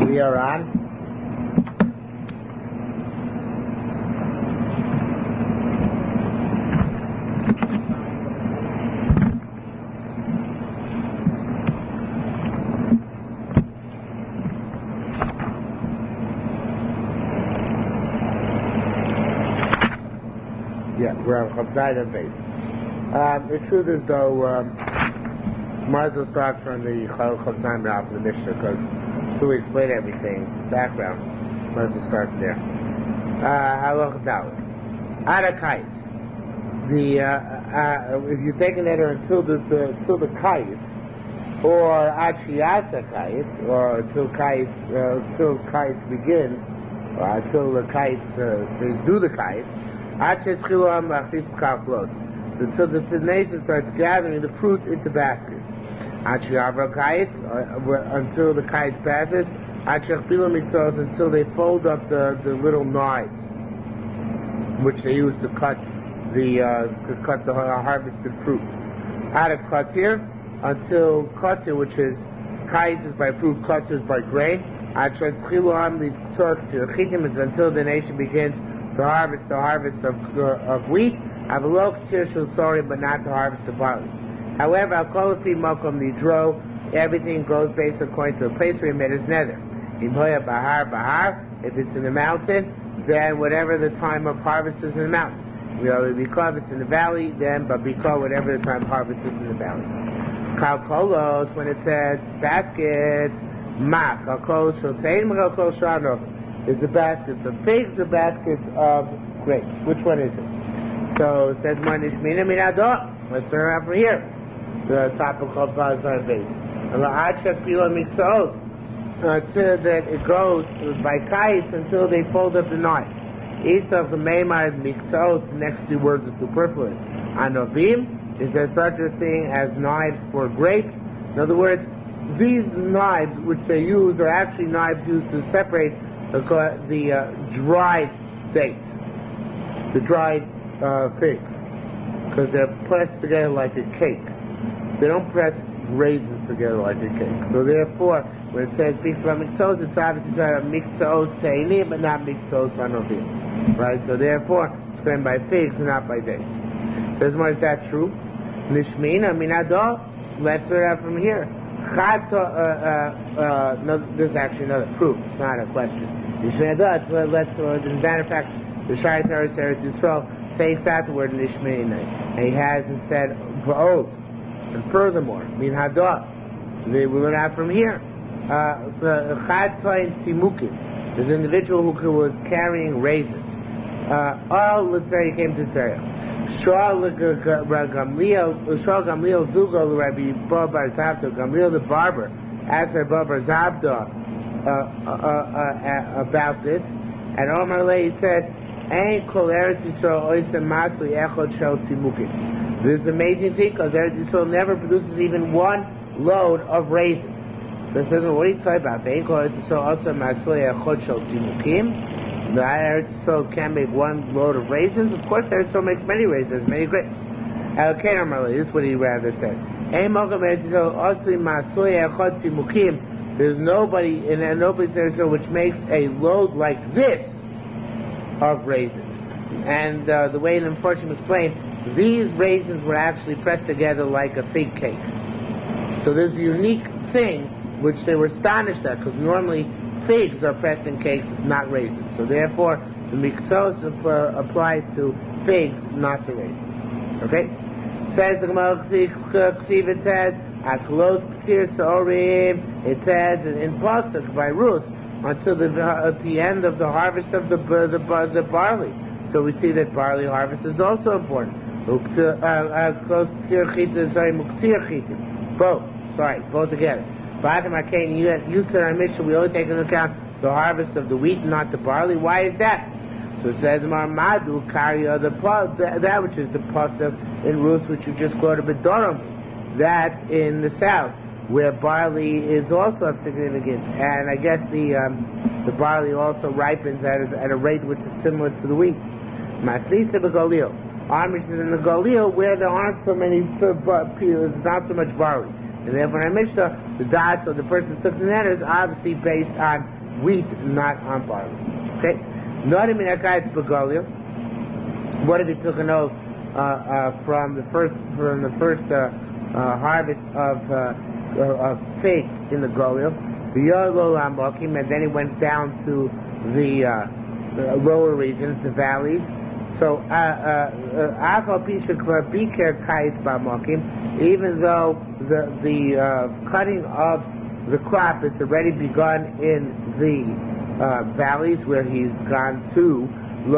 We are on. Yeah, we're on Chavzayda base. The truth is, though, might as well start from the Chavzayda Nedarim from the Mishnah, because until we explain everything, background, might as well start from there. Halach Daled. Adakayis. If you take an eder until the kayis, or Achiyasa kayis, or until kayis begins, or until the kayis they do the kayis. So until the nation starts gathering the fruits into baskets. Until the kites passes. Until they fold up the little knives, which they use to cut the harvested fruit. Out of katir until katir, which is kites is by fruit, katir is by grain. Until the nation begins to harvest the harvest of wheat, but not the harvest of barley. However, everything goes based according to the place where he made his nether. If it's in the mountain, then whatever the time of harvest is in the mountain. Because if it's in the valley, then because whatever the time of harvest is in the valley. Kalkolos, when it says baskets, is the baskets of figs or baskets of grapes? Which one is it? So it says Manishmina Minado. Let's learn out from here. The top of Chavzayda base. Until that it goes by kites until they fold up the knives. Isav the Meimar Miktzos, next two words are superfluous. Anovim, is there such a thing as knives for grapes? In other words, these knives which they use are actually knives used to separate the dried dates, the dried figs, because they're pressed together like a cake. They don't press raisins together like a cake. So therefore, when it speaks about miktzos, it's obviously talking about miktzos teinim, but not miktzos anovim, right? So therefore, it's going by figs and not by dates. So is that true? Nishmina minado. Let's learn out from here. No, this is actually another proof. It's not a question. Nishmina, let's in matter of fact, the Shai Torah Eretz Yisrael takes out the word Nishmina, and he has instead v'od. And furthermore, min hadah, they will learn out from here. The chad toin simukim. There's an individual who was carrying raisins. All Litzeria came to Litzeria. Shal Gamliel Zugo Rabbi Bar Zavda. Gamliel the barber asked Rabbi Bar Zavda about this, and Omar Lei said, "Ein kol Eretz Yisrael oisem masli echod shel tzimukim." This is an amazing thing because Eretz Yisrael never produces even one load of raisins. So it says, "What are you talking about? Ein kol Eretz Yisrael oisem masli echod shel tzimukim." The Eretz Yisrael can't make one load of raisins. Of course, Eretz Yisrael makes many raisins, many grapes. Okay, normally, this is what he rather said. There's nobody in nobody's Eretz Yisrael which makes a load like this of raisins. And the way the Mepharshim explained, these raisins were actually pressed together like a fig cake. So there's a unique thing which they were astonished at, because normally figs are pressed in cakes, not raisins. So therefore, the miktzos applies to figs, not to raisins. Okay? Says the Gemara, it says, it says in Pasuk by Ruth, until at the end of the harvest of the barley. So we see that barley harvest is also important. Both together. You said our mission, we only take into account the harvest of the wheat, not the barley. Why is that? So it says, Marmadu Karya, that which is the pasuk in Ruth, which you just quoted, Bedorom. That's in the south, where barley is also of significance. And I guess the barley also ripens at a rate which is similar to the wheat. Maslisa Begalil. Our mission is in the Galil, where there aren't so many, it's not so much barley. And therefore, in Mishnah, the das of the person who took the neder is obviously based on wheat, not on barley. Okay? Nedarim in Akayitz Begalia. What if he took an oath from the first harvest of figs in the Golia? The Yolo Lambokim, and then he went down to the lower regions, the valleys. So, even though the cutting of the crop is already begun in the valleys where he's gone to, he's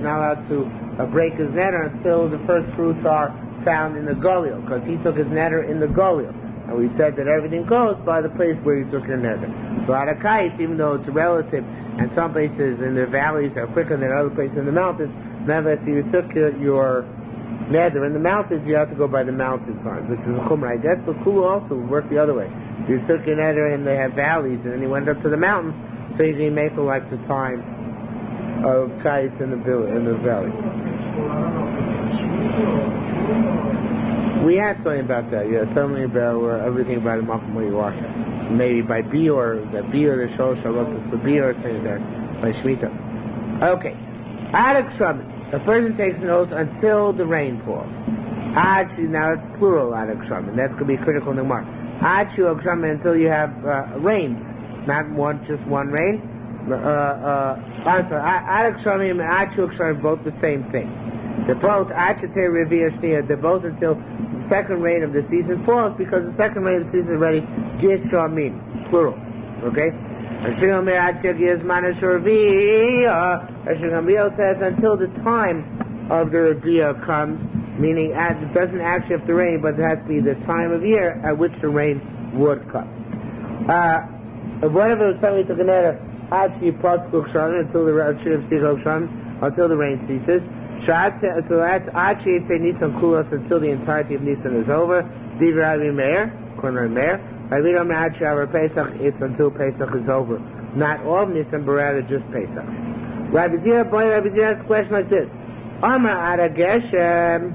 not allowed to break his neder until the first fruits are found in the Golio, because he took his neder in the Golio. And we said that everything goes by the place where you took your neder. So out of kites, even though it's relative, and some places in the valleys are quicker than other places in the mountains, nevertheless, if you took your neder in the mountains, you have to go by the mountain signs, which is a chumrah. I guess the kula also would work the other way. You took your neder and they have valleys, and then you went up to the mountains, so you can make it like the time of kites in the valley. We had something about that, yeah, something about everything by the mountain where you are. Maybe by biur, the shol shalotzus, the biur, something there, by shmita. Okay. Adak shaman. A person takes an oath until the rain falls. Actually, now it's plural adak shaman. That's going to be critical in the mark. Actually, shaman until you have rains, not just one rain. I'm sorry. Adak shaman and actual shaman both the same thing. They're both they're both until the second rain of the season falls, because the second rain of the season is already gishamim, plural. Okay? Hashem says until the time of the Rabbiya comes, meaning it doesn't actually have to rain, but it has to be the time of year at which the rain would come. Whatever the time we took another, actually until the rain ceases. So that's actually it's a Nisan Kulos until the entirety of Nisan is over. Divrei Rabbi Meir, Rabbi Meir. Rabbi Meir actually our Pesach, it's until Pesach is over. Not all of Nisan, but rather just Pesach. Rabbi Zira asks a question like this: Amar Ada Geshem.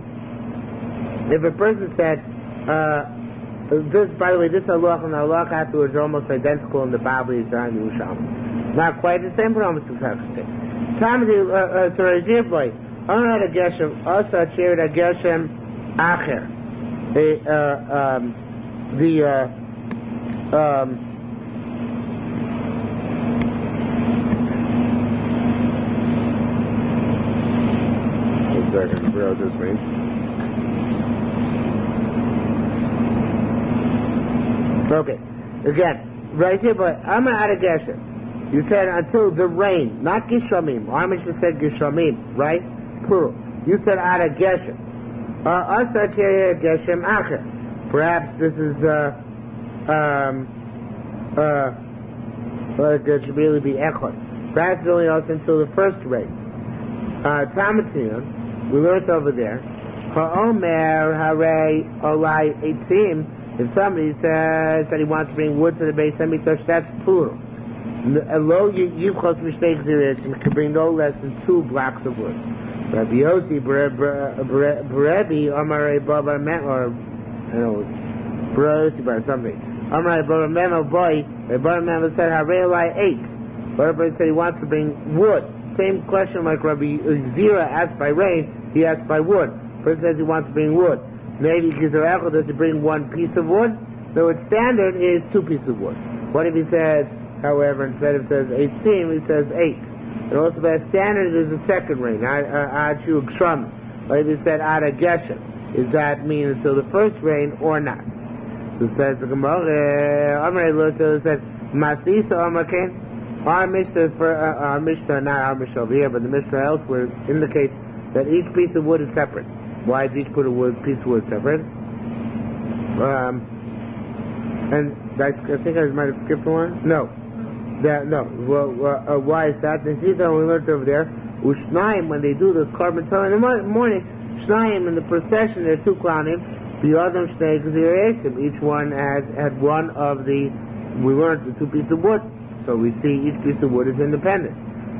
If a person said, by the way, this halach and halach afterwards are almost identical in the Bablis and the Yerushalmi. Not quite the same, but almost exactly the same. Time to Rabbi Zira boy. Amar Ada Geshem also shared a Geshem Acher. One second, I forgot what this means. Okay, again, right here, but I'm out of Geshem. You said until the rain, not Gishamim. Amish just said Gishamim, right? Plural. You said out of Geshem. Also here Geshem Acher. Perhaps this is it should really be Echad. Perhaps it's only also until the first rain. Tamatin, we learned over there. Ha'omer Harei Olai Eitzim. If somebody says that he wants to bring wood to the Beis Hamikdash, that's plural. Lo Yivchos Mishtei Gzirot, he can bring no less than 2 blocks of wood. Rabbi Yossi, Brebi, Amarei Baba Mem, or Yossi or something. Amarei Baba Mem, boy, Baba Mem said Harei Olai 8. Rabbi said he wants to bring wood. Same question like Rabbi Zira asked by rain, he asked by wood. Person says he wants to bring wood. Maybe Gizarechel, does he bring 1 piece of wood? No, its standard is 2 pieces of wood. What if he says, however, instead of says 8 seam, he says 8? And also by standard is the second rain. Achu Gsham. What if he said Ada Geshem? Does that mean until the first rain or not? So says the Gemara, Amrei Lo said, Maslisa Amakain. Our Mishnah, not our Mishnah over here, but the Mishnah elsewhere indicates that each piece of wood is separate. Why is each piece of wood separate? And I think I might have skipped one. No. Why is that? The Tita we learned over there, Ushnaim, when they do the carbon Torah in the morning, Shnaim in the procession, there are 2 Klanim, B'yadam Shnei Gzir. Each one had one of the, we learned the 2 pieces of wood. So we see each piece of wood is independent.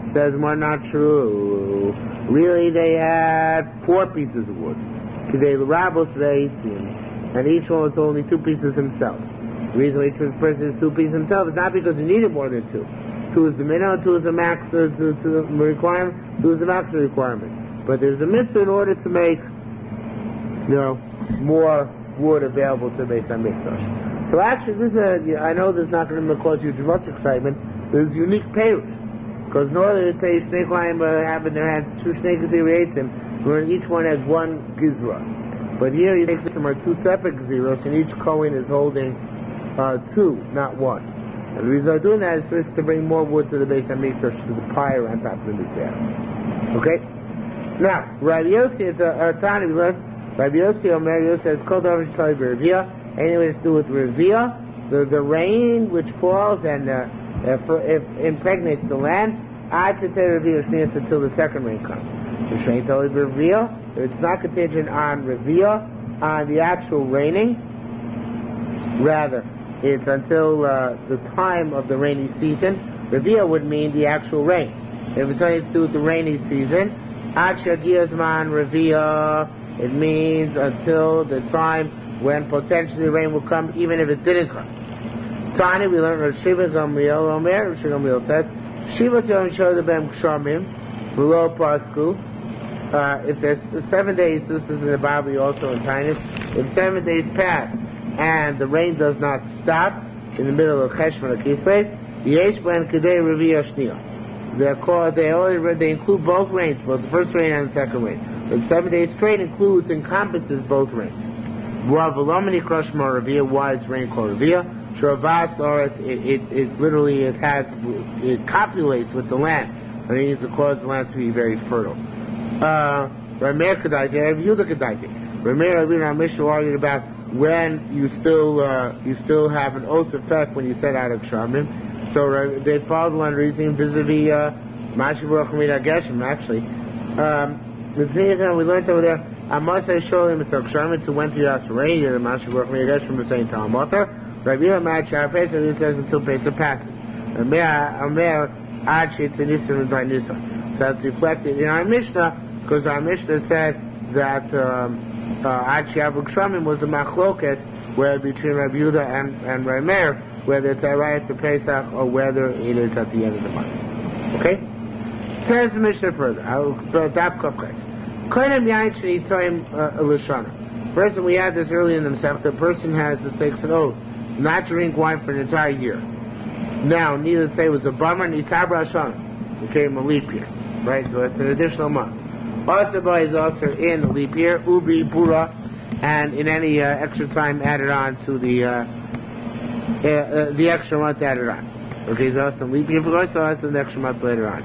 Says more not true. Really, they had 4 pieces of wood. Today the rabbis they and each one was only 2 pieces himself. The reason why each person is 2 pieces himself is not because he needed more than 2. 2 is the minimum, 2 is the max requirement, 2 is the maximum requirement. But there's a mitzvah in order to make, more wood available to the Beis HaMikdash. So actually, this is I know this is not going to cause you too much excitement. There's unique payers. Because normally they say Shnei Klaim have in their hands 2 Shnei Geziratim, where each one has 1 Gizra. But here he takes them are 2 separate Geziros, and each Kohen is holding 2, not 1. And the reason I'm doing that is just to bring more wood to the Beis HaMikdash, to the pyre on top of the Mizbeach. Okay? Now, Rabbi Yossi, Tani, we learned, Rabbi Yossi, Omer Yossi says, Kol Davar Shali B'Reviyah, anything to do with Reviyah, the rain which falls and if impregnates the land, until the second rain comes. It's not contingent on Reviyah, on the actual raining. Rather, it's until the time of the rainy season. Reviyah would mean the actual rain. If it's something to do with the rainy season, Reviyah, it means until the time when potentially rain will come, even if it didn't come. Tani, we learned Rav Shiva Gamliel Omer. Rav Shiva Gamliel says, Shiva Yom Shodabem Kshamim, V'lo Pasku. If there's 7 days, this is in the Bible, also in Tainus. If 7 days pass and the rain does not stop in the middle of Cheshvan or Kislev, Yesh Ben Kedei Reviyah Shniya. They include both rains, both the first rain and the second rain. But 7 days straight encompasses both rains. Why is rain called Reviyah? It copulates with the land. It means to cause the land to be very fertile. Rameir Kedai, if you look at that, Rameir our Mishnah argued about when you still have an oath effect when you set out of Kshamim. So they followed one reasoning vis-a-vis Mashiv Rochamid Geshem. Actually, the thing we learned over there. Amasai Sholim Mr. Kshamim to went to Yasrei, the Mashiv Rochamid Geshem was saying Talmud. Rabbi Match Pesach, it says until Pesach passes. Amer Ad Shitz Nisan and Nisan. So that's reflected in our Mishnah, because our Mishnah said that Ad Shavu Kshamim was a machloket, where between Rabbi Yehuda and Rabbi Meir, whether it's right to Pesach or whether it is at the end of the month. Okay? Says the Mishnah further. Daf Kov Ches. Koinem Yain Sheni Toim L'Shana. Person, we had this earlier in the Masech. The person takes an oath not to drink wine for an entire year. Now, needless to say, it was a bummer, Nisabra Hashanah. It became a leap year, right? So it's an additional month. Asaba is also in a leap year, Ubi, Pura, and in any extra time added on to the extra month added on. Okay, so that's a leap year for us, so that's an extra month later on.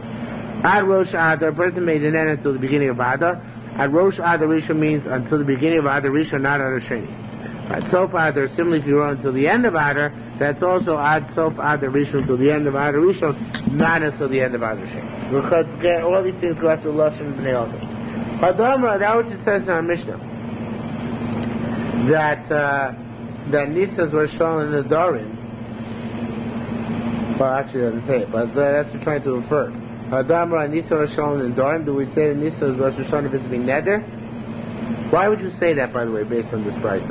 Ad Rosh Adar, a person made an end until the beginning of Adar. Ad Rosh Adar Rishon means until the beginning of Adar Rishon, not Adar Sheni. Ad Sof Adar, similarly if you wrote until the end of Adar, that's also Ad Sof Adar Rishon until the end of Adar Rishon, not until the end of Adar Sheni. Because all these things go after Lashon and Bnei Adam. Hadamra, that which it says in our Mishnah, that Nisans were shown in the Nedarim. Well, actually, I didn't say it, but that's what I'm trying to refer. Hadamra, Nisans were shown in the Nedarim. Do we say that Nisans was shown visiting Neder? Why would you say that, by the way, based on this price?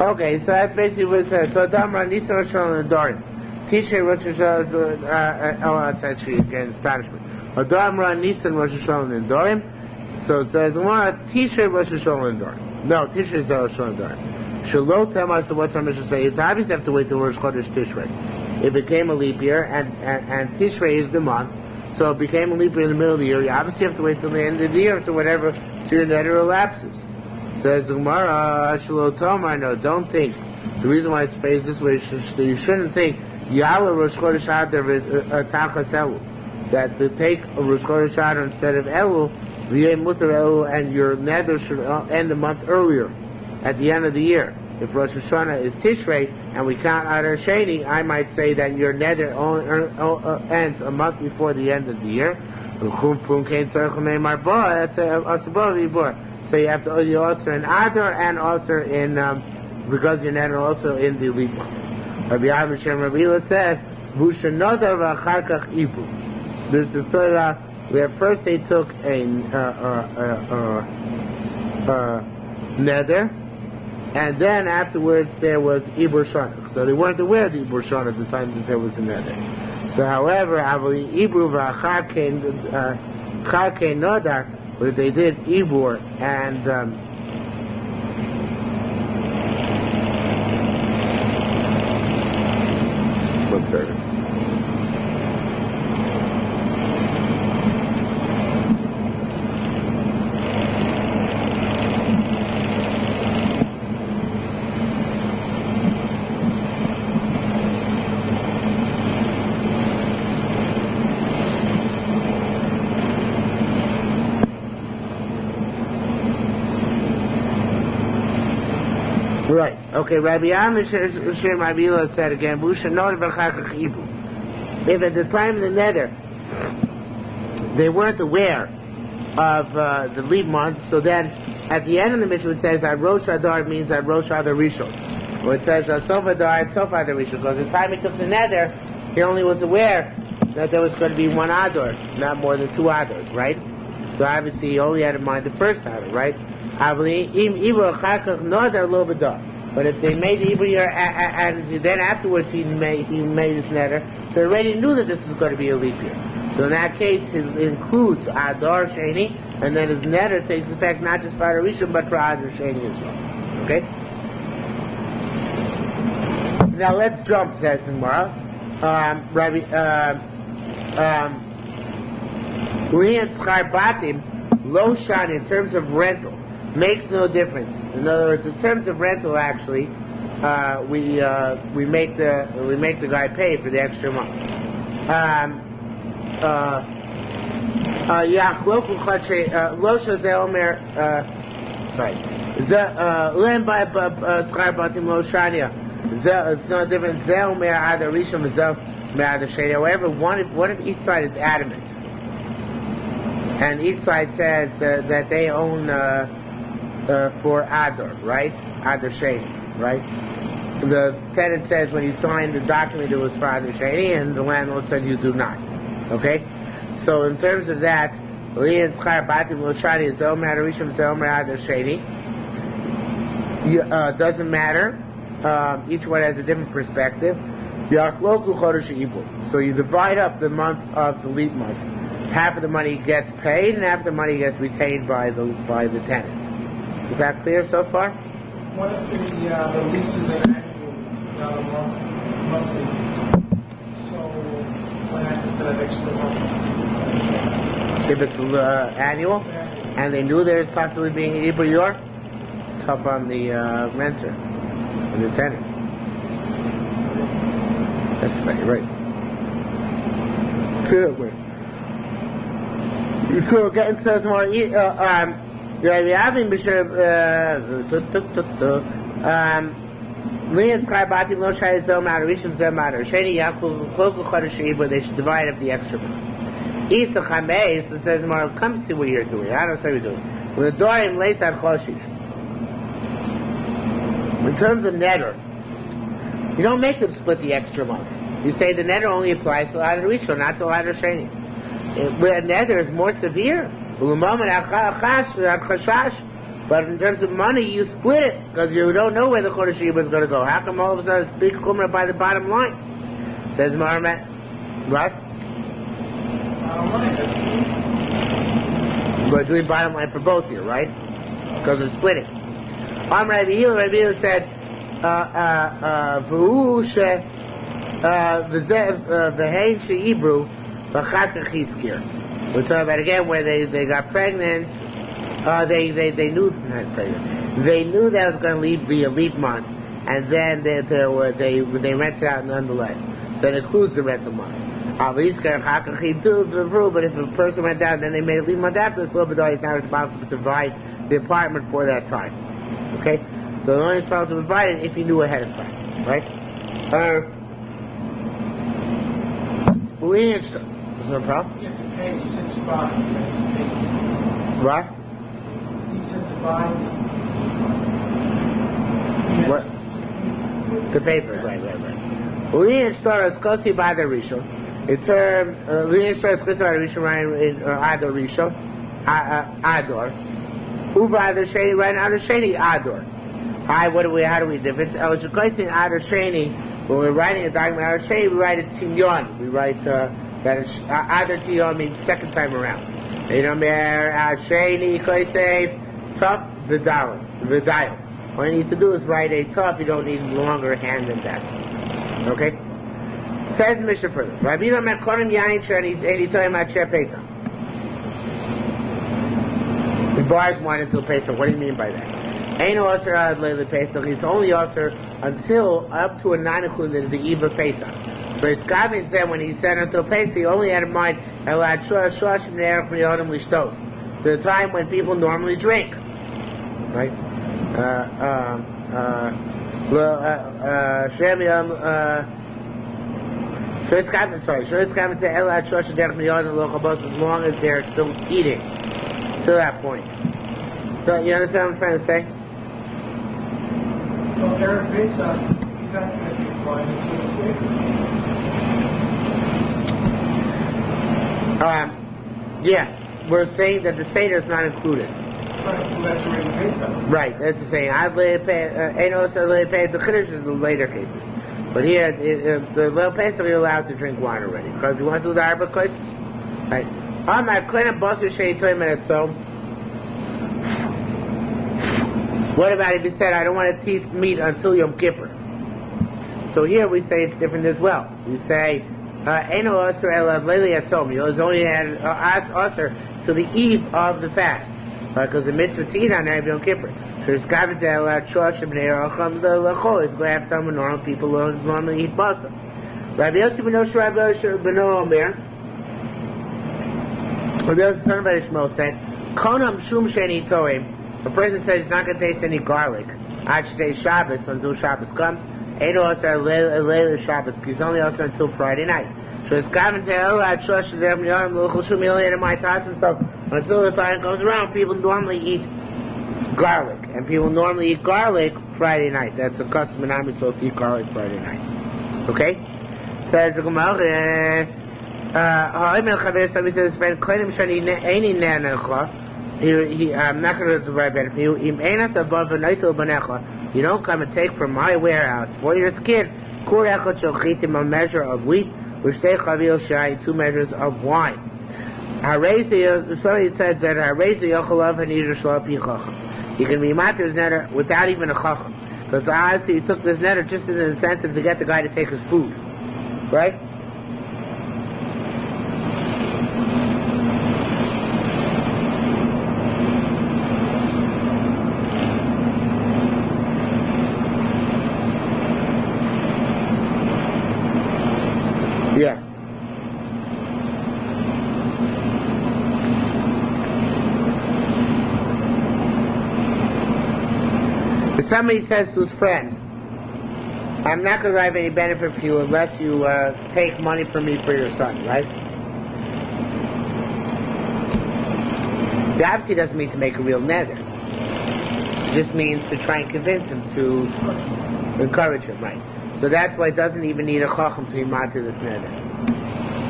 Okay, so that's basically what it says. So Damra Nisa Rosh Hashanah Nedarim. Tishrei Rosh Hashanah. That's actually again astonishment. Damra Nisan Rosh Hashanah Nedarim. So it says Tishrei Rosh Hashanah Nedarim. No, Tishrei is Rosh Hashanah Nedarim. Shalot Tamar. So what's our mission say? It's obvious you have to wait till Rosh Chodesh Tishrei. It became a leap year, and Tishrei is the month. So it became a leap year in the middle of the year. You obviously have to wait till the end of the year to whatever year that elapses. Says the Gemara, Shalot Tamar, no, don't think. The reason why it's phrased this way, you shouldn't think, Yalla Rosh Chodesh Adar Tachas Elul. That to take a Rosh Chodesh Adar instead of Elul and your neder should end a month earlier, at the end of the year. If Rosh Hashanah is Tishrei, and we count Adar Sheni, I might say that your neder ends a month before the end of the year. So you have to you also in Adar and also in because your neder also in the leap month. Rabbi Ila said, there's the story where first they took a neder, and then afterwards there was Ibur Shana. So they weren't aware of the Ibur Shana at the time that there was a neder. So however, Ibur v'achar nodar, but they did Ibur and one second. Right. Okay. Rabbi Shem Rabbi Ila said again, if at the time of the neder they weren't aware of the leap month, so then at the end of the Mishnah it says that Rosh Adar means that Rosh Adar Rishon. Or it says Sof Adar and Sof Adar Rishon, because at the time he took the neder, he only was aware that there was going to be one Adar, not more than two Adars, right? So obviously he only had in mind the first Adar, right? But if they made the Ibur year and then afterwards he made his neder, so he already knew that this is going to be a leap year. So in that case, it includes Adar Sheni, and then his neder takes effect not just for Adar Rishon but for Adar Sheni as well. Okay. Now let's jump, says Gemara. Lo shan in terms of rental makes no difference. In other words, in terms of rental, actually, we make the guy pay for the extra month. It's no different. However, one of each side is adamant, and each side says that they own for Adar, right? Adar Sheni, right? The tenant says when you signed the document it was for Adar Sheni, and the landlord said you do not. Okay? So in terms of that, doesn't matter. Each one has a different perspective. So you divide up the month of the leap month. Half of the money gets paid, and half of the money gets retained by the tenant. Is that clear so far? What if the lease is an annual lease, not a monthly lease? So what happens to that extra month? If it's annual, and they knew there was possibly being an Ibur Yor, tough on the renter and the tenant. That's right. So again, says more. They should divide up the extra month. Isa Chamei, so says more. Come see what you're doing. I don't say we're doing. With the Dorim lays at Choshish. In terms of neder, you don't make them split the extra month. You say the neder only applies to Adar Rishon, not to Adar Sheni. Where neder is more severe. But in terms of money, you split it because you don't know where the Chodesh Yibur is going to go. How come all of a sudden it's big kumrah by the bottom line? Says Marmat. What? We're doing bottom line for both here, right? Because we're splitting. Rabbi Hila said, V'hein she'ibru v'char kach hiskir. We're talking about again where they got pregnant. They knew not pregnant. They knew that it was going to be a leap month, and then they rented out nonetheless. So it includes the rental month. But if a person went down, then they made it leave month after, so Lobadai is now responsible to provide the apartment for that time. Okay? So they're only responsible to provide it if you knew ahead of time. Right? Is there a problem? You have to pay. You said to buy. What? You said to buy. What? To pay for it, right. Lian starts Kosi by the Rishon. In term, Lian starts Kosi by the Rishon, right? In Ador Rishon, Ador. Uva Ador Sheni, right? Ador Sheni, Ador. How do we do? If it's Elish Kosi in Ador Sheni, when we're writing a document Ador Sheni, we write it Tinyon. We write that Ador Tinyon means second time around. You know, Sheni Kosi, tough Vidal. All you need to do is write a tough. You don't need longer hand than that. Okay? Says Mishnah further. Rabbi Yehuda Korim Yain Shani told him about Sheh Pesach. He bars wine until Pesach. What do you mean by that? Ain't Osir ad Leila Pesach. He's only Osir until up to a 9 o'clock the eve of Pesach. So his Gavin said when he said until Pesach, he only had in mind Elad Shosh Nedarim Yodim Lishtos. So the time when people normally drink, right? Shloitz Gavin said Elad Shosh Nedarim Yodim Lochabos as long as they're still eating to that point. So you understand what I'm trying to say? Well, Erev Pesach, he's not going to be wine until the Seder. Yeah, we're saying that the Seder is not included. Right, well, that's already Pesach. Right, that's the saying. I'd lay pay. The Kiddush is the later cases, but here the little Pesach you're allowed to drink wine already because he wants to do the Arba cases. Right. My client Basar Shei Toimet so. What about if he said, I don't want to taste meat until Yom Kippur? So here we say it's different as well. We say, Eino Osir Elav Leili Atzom. You only had Osir to the eve of the fast. Because the mitzvah to eat on Erev Yom Kippur. So it's Gavit Elav Shoshim Neiracham the Lachol. It's going to have time when normal people normally eat basar. Rabbi Yossi B'no Rabbi Yossi B'no Omer. Rabbi Yossi son of Shmuel said, Konam Shum Sheni Toim. A person says he's not going to taste any garlic. Actually, Shabbos until Shabbos comes. Ain't also later Shabbos. He's only also until Friday night. So it's Gavin said, "Oh, I trust them. He only had my task and stuff." Until the time comes around, people normally eat garlic, and people normally eat garlic Friday night. That's a custom, and I'm supposed to eat garlic Friday night. Okay? Says the Gemara. He says, "Friend, I'm not going to do the right benefit. You don't come and take from my warehouse for your skin a measure of wheat, which they 2 measures of wine. Somebody says that you can be matir's netter without even a chacham. Because obviously you took this netter just as an incentive to get the guy to take his food. Right? Yeah. If somebody says to his friend, I'm not going to derive any benefit for you unless you take money from me for your son, right? That obviously doesn't mean to make a real nether. It just means to try and convince him, to encourage him, right? So that's why it doesn't even need a chacham to be matir this nether.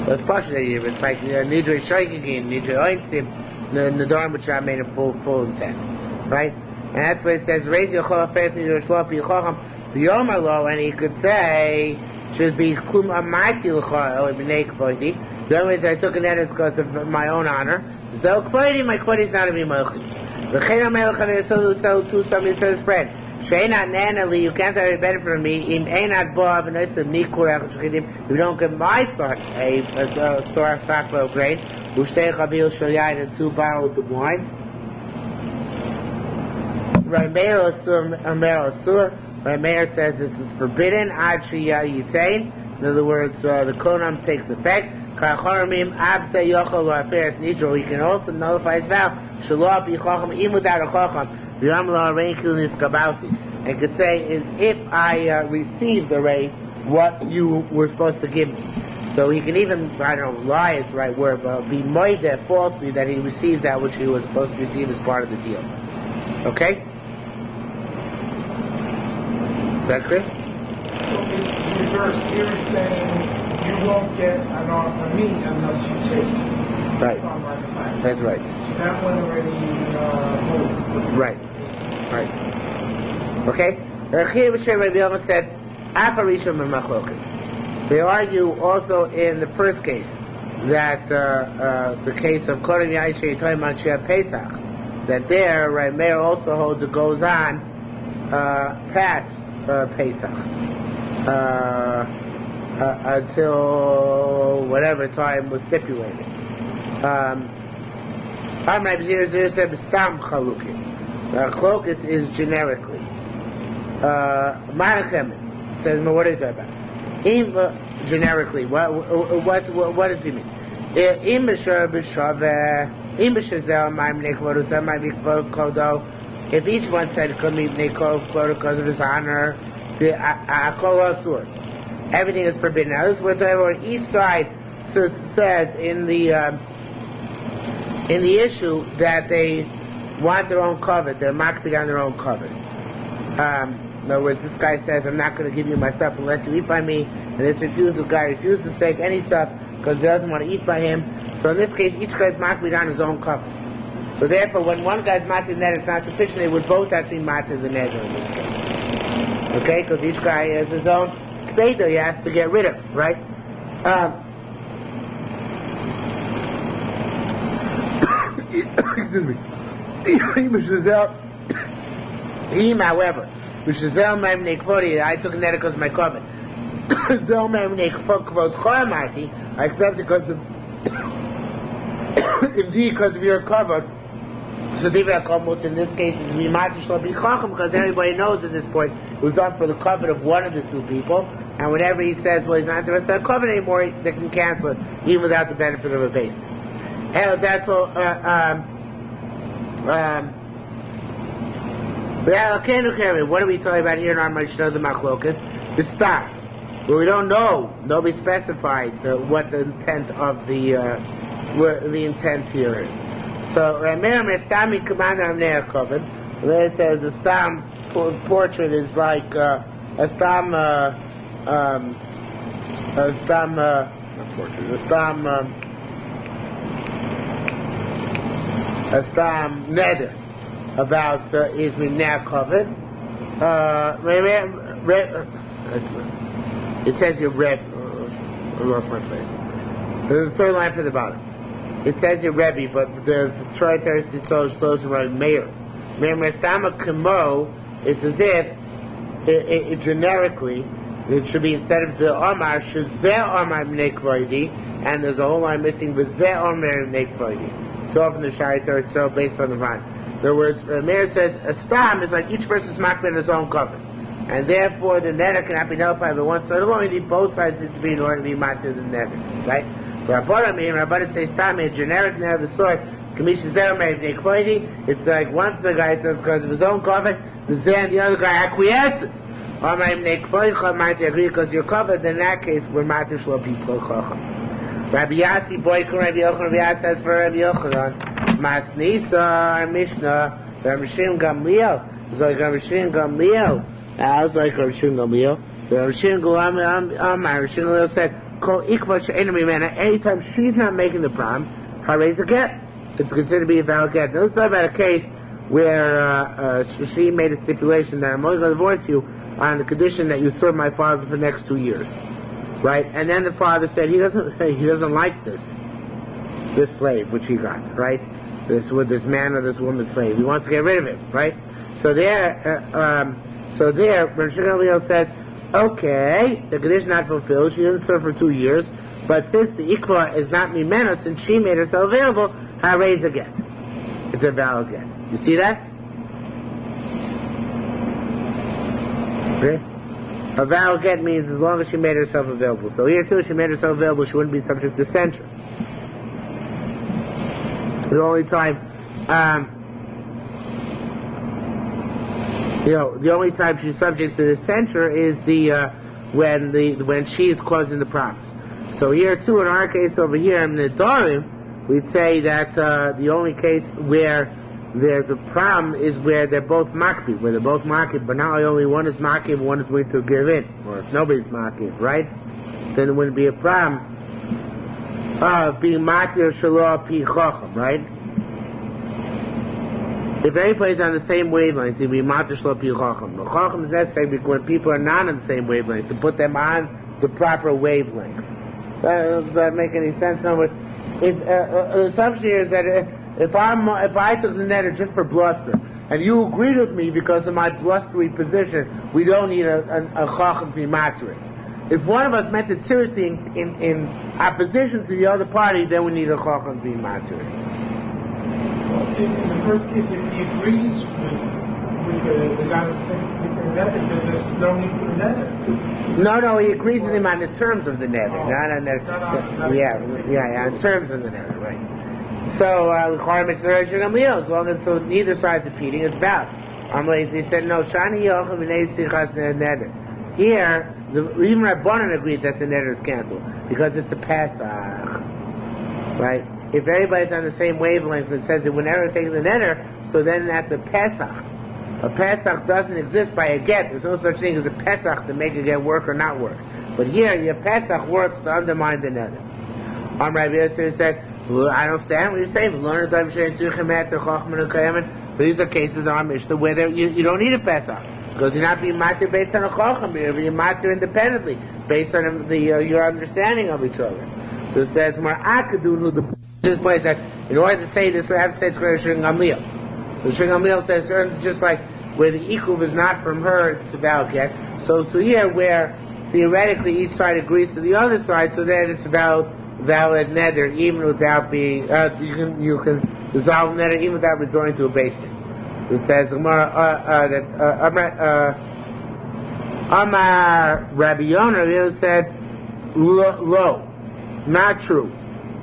That's partially it's like nidrei shoygin, nidrei oinsim, the Nedarim which are made of full intent, right? And that's what it says. Raise your chol first, nidrei shlopi chacham b'yom lo, and he could say should be klum amati l'chol or b'nei kvoidi. The only reason I took a nether is because of my own honor. So kvoidi, my kvoidi is not to be malchi. V'chein amelech have'yesolu so too. Somebody says, friend. Sheinat nanali, you can't have any benefit from me. Im einat boav and oisim nikur echad. You don't get my stock a store of faklo grain. Ushtei chabil shel yain and 2 barrels of wine. Rameir asur, Rameir says this is forbidden. Ad shiyah yitain In other words, the konam takes effect. He can also nullify his vow. And could say is if I received the ray, what you were supposed to give me. So he can even, I don't know, lie is the right word, but be moideh falsely that he received that which he was supposed to receive as part of the deal. Okay? Is that clear? So it's reversed. Here he's saying you won't get an offer from me unless you take from my side. That's right. So that one already holds. Right. Okay? Rabbi Yochanan said, they argue also in the first case that the case of Kodem Yain Sheitoim Anshe Pesach, that there, right, Meir also holds it goes on past Pesach until whatever time was stipulated. Rabbi Zir said Stam Chalukim. Chlokus is generically. Marachem says, no, what are you talking about? Generically, what does he mean? If each one said it couldn't be quota because of his honor, everything is forbidden. Now this is what each side says in the issue that they want their own covet, they're makpid on their own covet. In other words, this guy says, I'm not going to give you my stuff unless you eat by me, and this guy refuses to take any stuff because he doesn't want to eat by him. So in this case, each guy's makpid on his own covet. So therefore, when one guy's matir net, it's not sufficient. They would both actually matir the neder in this case. Okay, because each guy has his own kbeda he has to get rid of, right? Excuse me. Him, however, I took a neder because of my covet. I accept it because of indeed because of your covet. So in this case is because everybody knows at this point it was done for the covet of one of the two people, and whenever he says, well, he's not interested in the covet anymore, they can cancel it even without the benefit of a basis. And that's all. What are we talking about here in our Mishnah, the Machlokas? The stop. But we don't know. Nobody specified what the intent of the intent here is. So Rameir Stami Commander of Ne'er Koven, where it says the Stam portrait is like a Stam Neder about Izmi Ne'er Koven. It says your Reb. I lost my place. The third line from the bottom. It says your Rebbe, but the Tritary Tzitzosh close around Meir. Meir Mestama Kamo, it's as if, it generically, it should be instead of the Omar, Shazeh Omar Mnei Kvoidi, and there's a whole line missing, Vazeh Omar Mnei Kvoidi. It's all from the Shaitar, it's all based on the Ran. In other words, Meir says, a stam is like each person's makbid in his own cover. And therefore, the neder cannot be nullified by one side alone. You need both sides to be in order to be matir the neder, right? Rabbanan say stam a generic neder of the sort. It's like once the guy says because of his own covet, the the other guy acquiesces. Because you're covered, then in that case, we're matir shlo people chacham. Rabbi Yassi boykum Rabbi Yochanan. Rabbi Yassi says for Rabbi Yochanan, Masnisa our Mishnah, Rabbi Shimon Gamliel. It's like Rabbi Shimon Gamliel. I was like Rabbi Shimon Gamliel. Rabbi Shimon Gamliel said, anytime she's not making the prom, her raise a get. It's considered to be a valid get. Now let's talk about a case where she made a stipulation that I'm only going to divorce you on the condition that you serve my father for the next 2 years, right? And then the father said he doesn't like this slave which he got, right? This man or this woman slave. He wants to get rid of him, right? So there, Rav Shimon says, okay, the condition not fulfilled. She didn't serve for 2 years, but since the ikva is not mimena, since she made herself available, her raise a get. It's a valid get. You see that? Okay. A valid get means as long as she made herself available. So here too, she made herself available, she wouldn't be subject to censure. The only time, the only time she's subject to the censure is when she's causing the promise. So here too, in our case over here in Nedarim, we'd say that the only case where there's a problem is where they're both makbid, but now only one is makbid, one is willing to give in. Or if nobody's makbid, right? Then it wouldn't be a problem of being matir shelo pi chacham, right? If everybody's on the same wavelength, it'd be matir shelo pi chacham. The chacham is necessary because when people are not on the same wavelength, to put them on the proper wavelength. So does that make any sense? In other words, if the assumption here is that if I took the netter just for bluster, and you agreed with me because of my blustery position, we don't need a chacham to be matir. If one of us meant it seriously in opposition to the other party, then we need a chacham to be matir. In the first case, if he agrees with the guy who's taking the netter, then there's no need for the netter. No, he agrees with him on the terms of the netter, not on the on terms of the netter, right? So, as long as neither side's repeating, it's valid. He said, no, Shani Yochel B'nei Sichas Neder. Here, even Rabbanan agreed that the netter is canceled, because it's a Pesach. Right? If everybody's on the same wavelength and says that whenever taking the netter, so then that's a Pesach. A Pesach doesn't exist by a get. There's no such thing as a Pesach to make a get work or not work. But here, your Pesach works to undermine the netter. Rabbi Yosef said, I don't understand what you're saying. But these are cases in our Mishnah where you don't need a Pesach. Because you're not being matir based on a chacham, you're being matir independently, based on your understanding of each other. So it says, this place that in order to say this, we have to say it's going to Shir Gamliel. The Shir Gamliel says, just like where the ikuv is not from her, it's a valid get. So to here, where theoretically each side agrees to the other side, so then it's valid neder, even without being, you can dissolve neder even without resorting to a base thing. So it says, Amar Rabbi Yonah said, lo, not true.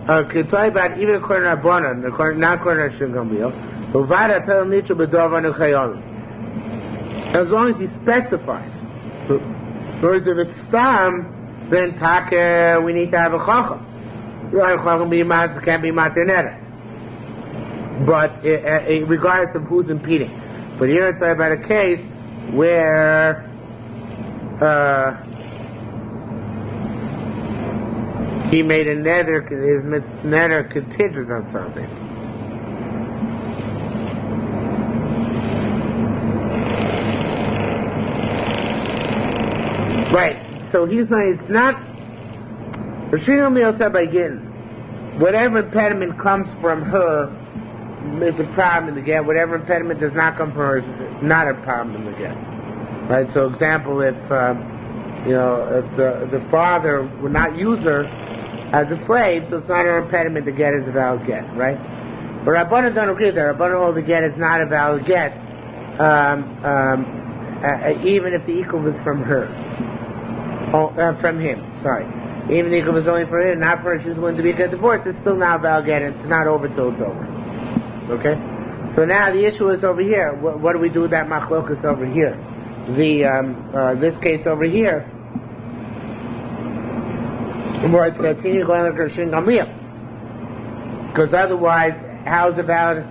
Ketai about even according to Rabbanan, not according to Shir Gamliel, as long as he specifies. So, in other words, if it's stam, then we need to have a chacham. Chacham can't be matir neder. But regardless of who's impeding. But here it's about a case where he made a neder, his neder contingent on something. Right. So he's saying it's not. Shir Gamliel said by getting whatever impediment comes from her is a problem in the get. Whatever impediment does not come from her is not a problem in the get. Right. So, example, if if the father would not use her as a slave, so it's not an impediment to get is a valid get. Right. But Rabbanan don't agree with that. Rabbanan hold the get is not a valid get, even if the equal is from her. From him, sorry. Even if it was only for him, not for her, she's willing to be a divorce, it's still not valid get, and it's not over till it's over. Okay? So now the issue is over here. What do we do with that machlokas over here? This case over here, where it says, because otherwise, how's the t'nai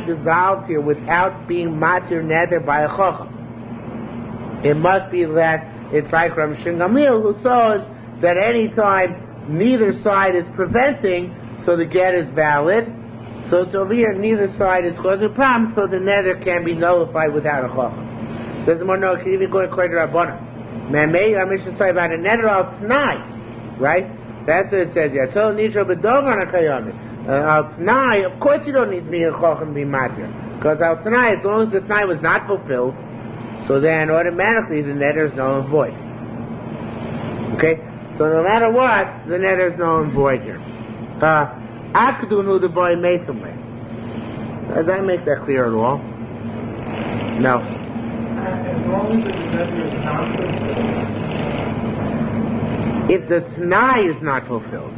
dissolved here without being matir neder by a chacham? It must be that it's like Rav Shir Gamliel, who says that any time neither side is preventing, so the get is valid. So it's over here, neither side is causing a problem, so the neder can be nullified without a chacham. Says more no, it can even go according to Rabbanan. Mamei, I'm just talking about a neder al t'nai, right? That's what it says here. Al t'nai, of course you don't need to be a chacham to be matir, because al t'nai, as long as the t'nai was not fulfilled, so then automatically the netter is null and void. Okay? So no matter what, the netter is null and void here. Akdunu the boy Masonway. Does that make that clear at all? No. As as long as the neder is not fulfilled. If the t'nai is not fulfilled,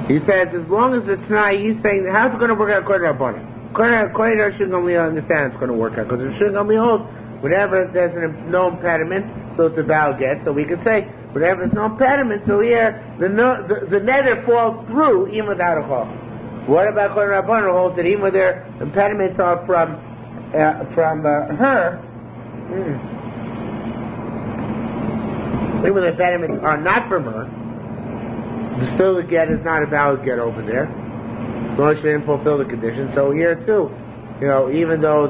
he says, as long as the t'nai, he's saying, how's it going to work out according to Rabbanan? According to Shulchan Gamliel, I understand it's going to work out, because the Shulchan Gamliel holds, whenever there's no impediment, so it's a valid get, so we could say, whenever there's no impediment, so here, the neder falls through, even without a chacham. What about according to Rabbanan, who holds that even when their impediments are from her, even when the impediments are not from her, still the get is not a valid get over there, as long as she didn't fulfill the condition. So here too, even though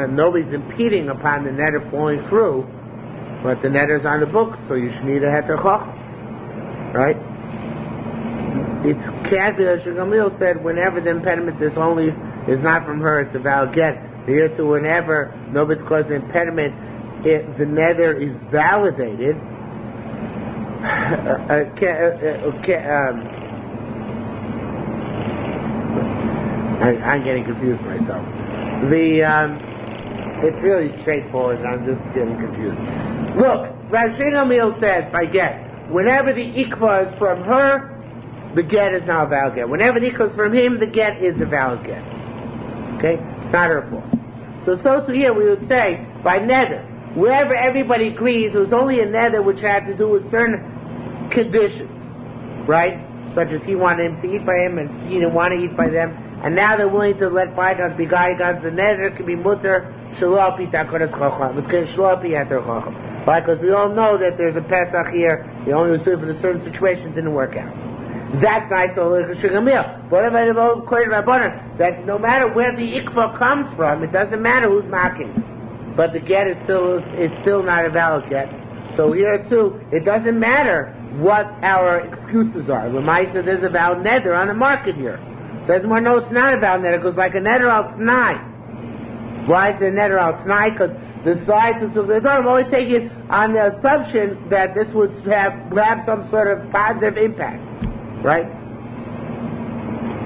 nobody's impeding upon the neder falling through, but the neder's on the books, so you should need a heter chacham, right? It can't be that Shulchan Gamliel said whenever the impediment is not from her, it's a valid get. Here too, whenever nobody's caused an impediment, if the neder is validated, I'm getting confused myself. It's really straightforward, and I'm just getting confused. Look, Rashi Gamliel says by get, whenever the ikva is from her, the get is now a valid get. Whenever the ikva is from him, the get is a valid get. Okay, it's not her fault. So to here we would say by neder, wherever everybody agrees, it was only a neder which had to do with certain conditions, right? Such as he wanted him to eat by him and he didn't want to eat by them, and now they're willing to let bygones be bygones. The neder can be mutter shelo pi takoras chacham. It can shelo pi heter chacham. Why? Because we all know that there's a Pesach here. He only was doing for a certain situation, didn't work out. That's nice. So Shulchan Gamliel. What about according to Rabbanan? That no matter where the ikva comes from, it doesn't matter who's making. But the get is still not a valid get. So here too, it doesn't matter what our excuses are. L'maisa, there's a valid neder on the market here. Says more, no, it's not a valid neder. It goes like a neder al t'nai. Why is it a neder al t'nai? Because the sides of the Nedarim only take it on the assumption that this would have some sort of positive impact, right?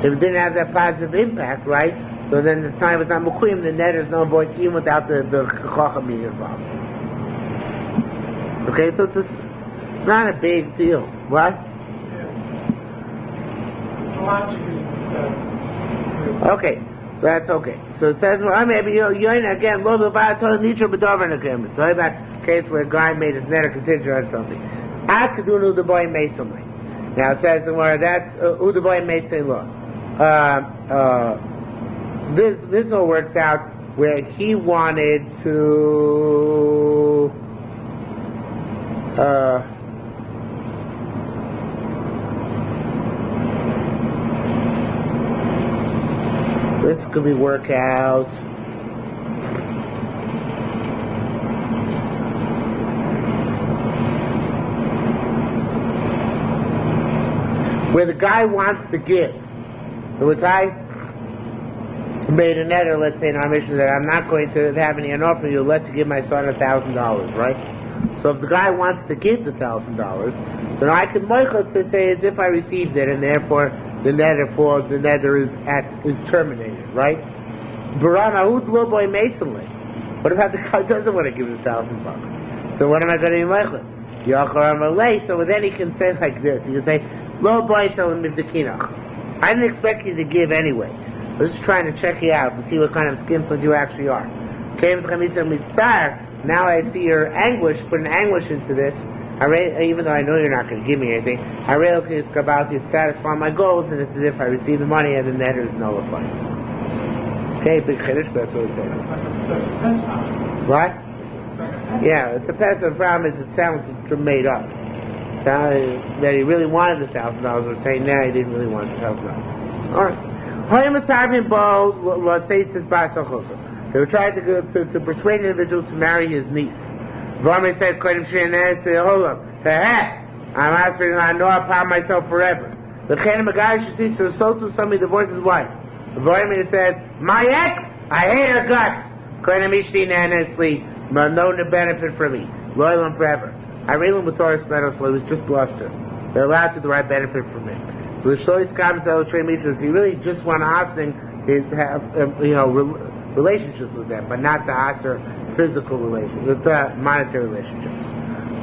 If it didn't have that positive impact, right? So then the time was not mukuyim, the neder is no void even without the chacham being involved. Okay, so it's not a big deal. What? Okay, so that's okay. So it says, well, maybe again, lo b'va'atol nitra b'davar nekem. It's talking about a case where a guy made his neder contingent on something. Ad kadunu udaboy meisomli. Now it says, well, that's udaboy meisomli law. This all works out where he wanted to this could be work out where the guy wants to give. Which I made a neder, let's say in our mission, that I'm not going to have any enough from you unless you give my son $1,000, right? So if the guy wants to give the $1,000, so now I can moichel to say as if I received it, and therefore the neder is terminated, right? What about the guy who doesn't want to give the $1,000? So what am I going to be moichel? So then he can say like this. He can say, "Lo boy selim mivdekinach." I didn't expect you to give anyway. I was just trying to check you out to see what kind of skinflint you actually are. Now I see your anguish, putting anguish into this. Even though I know you're not going to give me anything, I really is about to satisfy my goals, and it's as if I receive the money and the neder is nullified. Okay, big chiddush, but that's what it says. What? Yeah, it's a pesach. The problem is it sounds made up. That he really wanted the $1,000, but saying now he didn't really want the $1,000. All right. They were trying to persuade an individual to marry his niece. Varme said, "Hold up, I'm asking. I know upon myself forever." The so to somebody divorce his wife. Varme says, "My ex, I hate her guts. But no benefit for me. Loyal and forever." I read him with Torah Sledos, so it was just bluster. They're allowed to derive benefit from him. He really just want to ask him is have relationships with them, but not the aser physical relationships, with monetary relationships.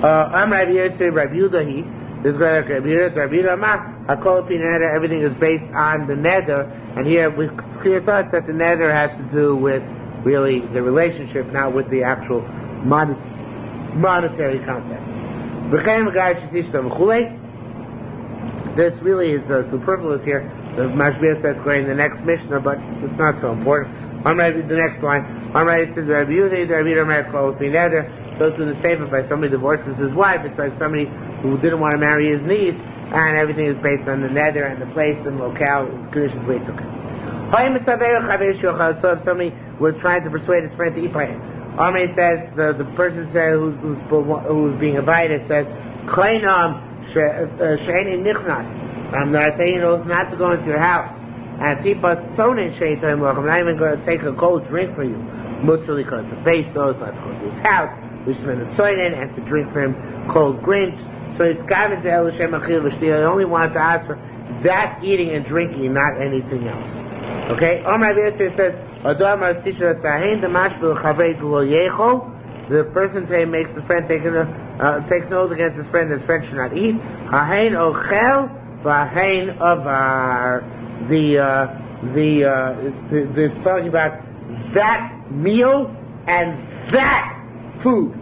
Rabbi Yosef, Rabbi Yehuda, this guy Rabbi Yehuda Amar, everything is based on the neder, and here it's clear to us that the neder has to do with really the relationship, not with the actual monetary contact. This really is superfluous here. The Mashbiach says going in the next Mishnah, but it's not so important. I'm ready the next line. I'm ready to the Rabbi Yehuda. So to the same, if somebody divorces his wife, it's like somebody who didn't want to marry his niece, and everything is based on the neder and the place and locale, the conditions where he took it. So if somebody was trying to persuade his friend to eat by him, Amri says, the person says who's being invited says, Kleinam she'eni nichnas. I'm not to go into your house. And tipas sonin she'itoim loch. I'm not even going to take a cold drink for you. Mutzuli because of pesos, not to go to his house. We spend a soinin and to drink for him cold drinks. So he's gavin to el shem achil v'shtil. I only wanted to ask for that eating and drinking, not anything else. Okay? Rabbi Yosef says, Adam has teaches us tahein demashbil chavei lo yechol. The person today makes his friend takes an oath against his friend. His friend should not eat. Hahein ochel v'hahein avar. It's talking about that meal and that food.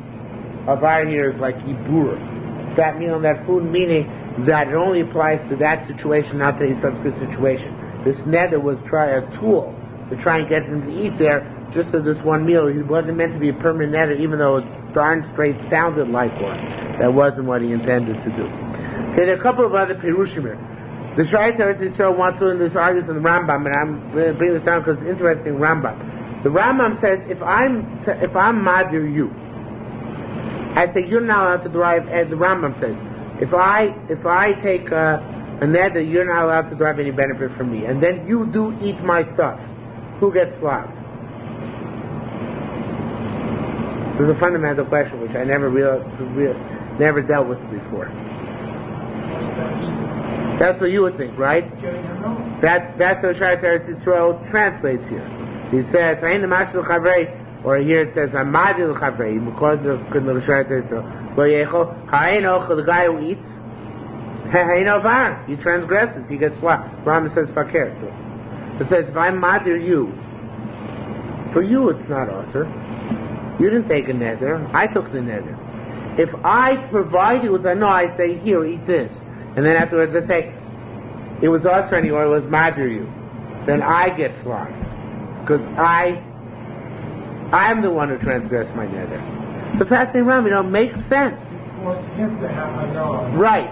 Avar here is like ibur. It's that meal and that food, meaning that it only applies to that situation, not to a subsequent situation. This neder was a tool to try and get him to eat there just to this one meal. He wasn't meant to be a permanent neder, even though it darn straight sounded like one. That wasn't what he intended to do. Okay, there are a couple of other perushim here. The Shai Teres Yisrael wants to in this argues in the Rambam, and I'm going to bring this down because it's interesting. Rambam. The Rambam says if I'm madir you, I say you're not allowed to derive. And the Rambam says if I take a neder, you're not allowed to derive any benefit from me, and then you do eat my stuff. Who gets flogged? There's a fundamental question which I never never dealt with before. That's what you would think, right? That's what Shai Teretz Yisrael translates here. He says, "Ein demashel chavrei," or here it says, "Amadil chavrei," because of the Shai Teretz Yisrael. Lo yechol ha'ein ochel, the guy who eats, ha'ein ovar, he transgresses, he gets slapped. Rambam says fakir. It says, if I madir you, for you it's not usher. You didn't take a neder. I took the neder. If I provide you with a no, I say, here, eat this. And then afterwards I say, it was usher and or it was madir you. Then I get flogged. Because I'm the one who transgressed my neder. So passing around, makes sense. You forced him to have a no. Right.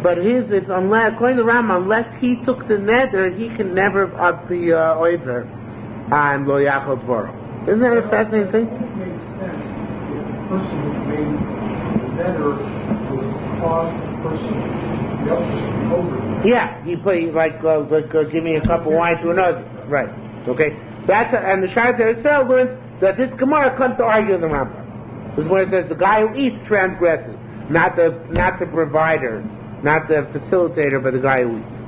But according to Rambam, unless he took the neder, he can never be over on lo yachol dvoro. Isn't that a fascinating thing? It makes sense if the person who made the neder was caused the person, the other person to be over. Yeah, he put give me a cup of wine to another. Right. Okay. And the Shai Teretz Yisrael learns that this Gemara comes to argue in the Rambam. This is when it says the guy who eats transgresses, not the provider. Not the facilitator, but the guy who eats.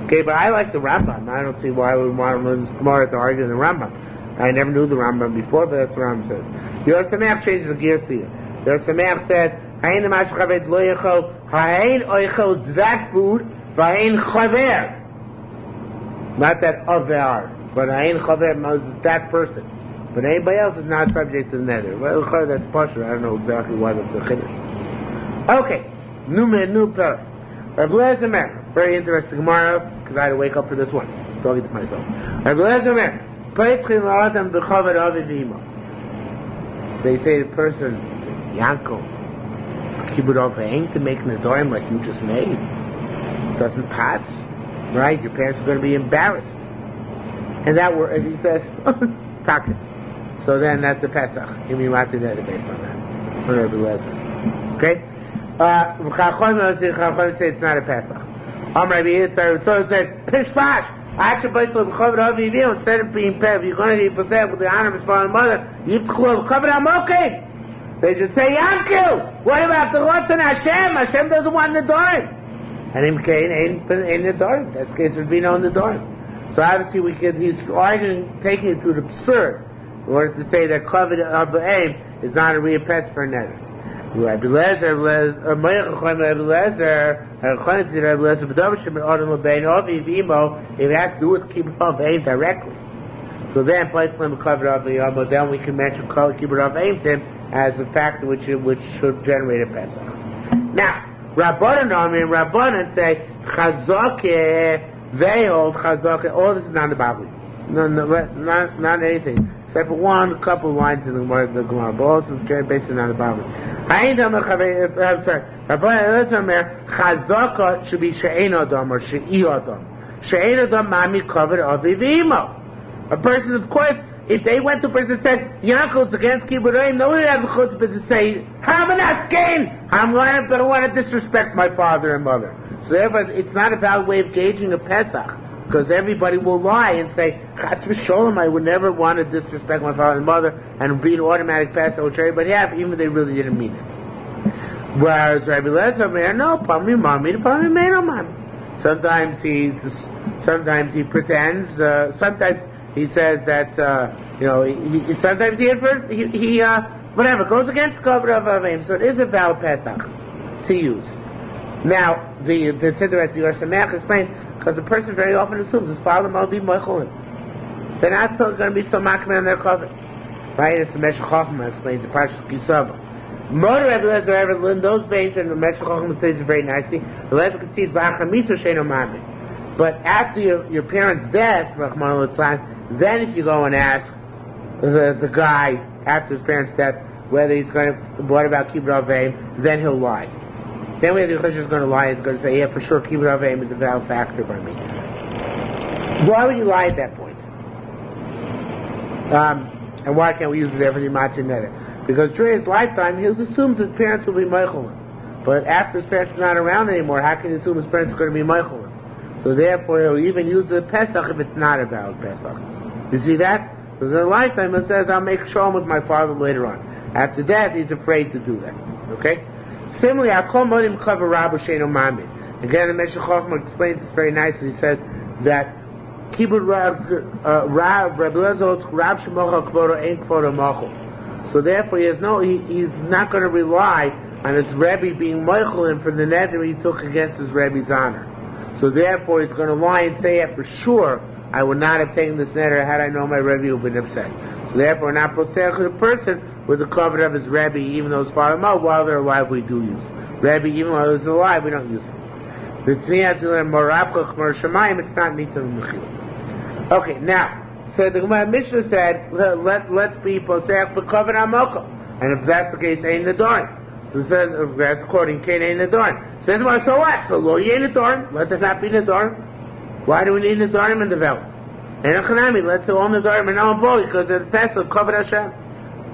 Okay, but I like the Rambam. I don't see why we want to learn this Gemara to argue in the Rambam. I never knew the Rambam before, but that's what Rambam says. Yerushalmi changes the gears here. Yerushalmi says, "Ha'ein demash chaved lo yechol, ha'ein oichel that food, v'ha'ein chaver." Not that avar, but ha'ein chaver is that person. But anybody else is not subject to the neder. Well, that's partial. I don't know exactly why that's a chiddush. Okay, new parak. Rabbi Eliezer Omer, very interesting Gemara, because I had to wake up for this one. Talking to myself. Rabbi Eliezer Omer, they say the person, Yanko, is kibbud ofein to make nedarim like you just made. It doesn't pass, right? Your parents are going to be embarrassed. And that word, he says, Taka. So then that's a Pesach. You mean what did that based on that? Rabbi Eliezer. Okay? Chacham say it's not a Pesach. Rabbi Yitzhak, so it said, Pishpash! Instead of being Pev, you're going to be possessed with the honor of his father and mother, you have to call Chavod HaMokim. They should say, Yankel! What about the Ratzon Hashem? Hashem doesn't want Nedarim. And in Cain, ain't Nedarim. That's the case would be no Nedarim. So obviously he's arguing, taking it to the absurd, in order to say that covet of the aim is not a real pest for a neder. Rabbi Lezer, if it has to do with kibbut of aim directly. So then, then we can mention kibbut of aim to him as a factor which should generate a pesach. Now, Rabbanan say chazakeh, they hold chazakeh. All this is not the Bible, not anything except for a couple of lines in the Gemara, but also basically not the Bible. I'm sorry. Chazaka should be she'ein adam or she'i adam. She'ein adam mami covered aviv imo. A person, of course, if they went to a person and said, Yankel's against kibbut reim, nobody has the chutzpah to say, I'm going to want to disrespect my father and mother. So therefore, it's not a valid way of gauging a Pesach, because everybody will lie and say, Chas v'sholem, I would never want to disrespect my father and mother, and be an automatic Pesach, which everybody have, even if they really didn't mean it. Whereas Rabbi Lezer, no, pami mami, pami meino mami. Sometimes he pretends, sometimes he says that, sometimes he infers, whatever, goes against covenant of Avim, so it is a valid Pesach to use. Now, the Tzidras Yerushalmi explains, because the person very often assumes his father will be Moichelim. They're not going to be so makman on their covenant. Right? It's the Meshech Chochmah explains the Parshas Kisava. Motor Rebbe Lezer, in those veins, and the Meshech Chochmah says it very nicely, the Lezer can see it's Lachamisa Sheino Mami. But after your parents' death, Rahman al-Islam, then if you go and ask the guy after his parents' death whether he's going to, what about kibbut avim, then he'll lie. Then when the Choshen is going to lie, he's going to say, yeah, for sure, kibbut avim is a valid factor by me. Why would you lie at that point? And why can't we use it every Matzah Neder? Because during his lifetime, he assumes his parents will be Meichelim. But after his parents are not around anymore, how can he assume his parents are going to be Meichelim? So therefore, he'll even use the Pesach if it's not a valid Pesach. You see that? Because in a lifetime, it says, I'll make shalom with my father later on. After that, he's afraid to do that. Okay? Similarly, Akol Modim Chavar Rabu Sheino Mamid. Again, the Meshech Chochmah explains this very nicely. He says that Kibbut Rabbi Lezer Rav Shemocha Kvodo Ein Kvodo Mochel. So therefore, he's not going to rely on his Rebbe being Moichelim for the neder he took against his Rebbe's honor. So therefore, he's going to lie and say, yeah, for sure, I would not have taken this neder had I known my Rebbe would have been upset. So therefore, not posech the person with the covenant of his Rebbe, even though his father Mo, while they're alive, we do use. Rebbe, even while he's alive, we don't use him. The tzniat to learn morapcha chmar shemayim, it's not nitzah mechil. Okay, now, so the Gemara Mishnah said, let's be posech b'covenant amoko, and if that's the case, ain't nedarim. So it says, that's according to Cain ain't nedarim. Says, well, so what? So lo ain't nedarim. Let there not be nedarim. Why do we need nedarim in the belt? And a let's say all nedarim are now involved because of the pesach covered Hashem.